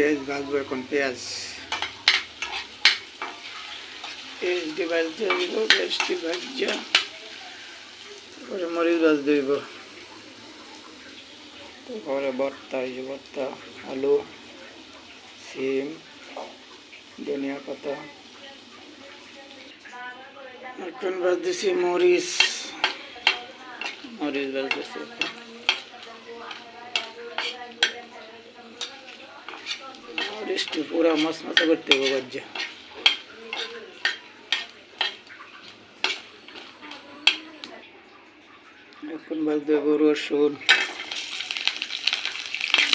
পেঁয়াজ ভাজবো এখন। পেঁয়াজ দিয়ে ভাজতে দিব। পেঁয়াজটি ভাজা তারপরে মরিচ ভাজতে দিব। তারপরে ভর্তা, এই যে ভর্তা, আলু, সিম, ধনিয়া পাতা। এখন ভাজতেছি মরিচ ভাজতেছি। মরিচটি পুরা মশমশা করতে হবে ভাজা। এখন ভাজতে হবে রসুন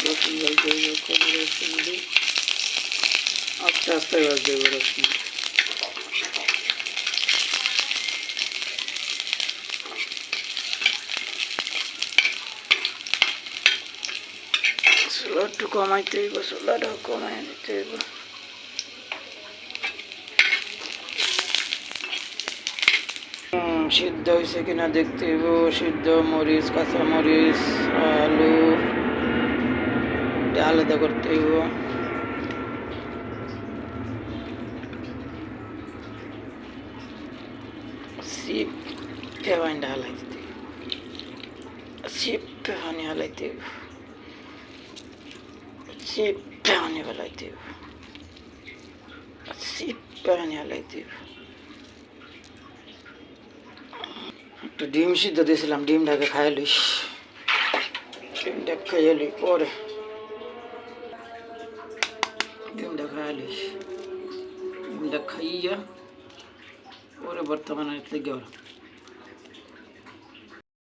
ভাজতে হবে। এখন রসুন দিয়ে আস্তে আস্তে ভাজতে হবে রসুন। চুলাটা কমাইতে হইব, চুলাটা কমাই নিতে হইব। সিদ্ধ হয়েছে কিনা দেখতে হইব। সিদ্ধ মরিচ, কাঁচা মরিচ, আলু আলাদা করতে হইব। সিপ ফেবাইন্ডা হালাই দিতে হইব। সিপ ফেহানি হালাইতে হইব। সিপ ফেহানি হালাইতে হইব। সিপ ফেহানি হালাইতে হইব। একটা ডিম সিদ্ধ দিয়েছিলাম, ডিমটাকে খাইয়া লইস। ডিমটা খাইয়া লই পরে। ডিমটা খাইয়া লইস। ডিমটা খাইয়া পরে বর্তমানে গেল।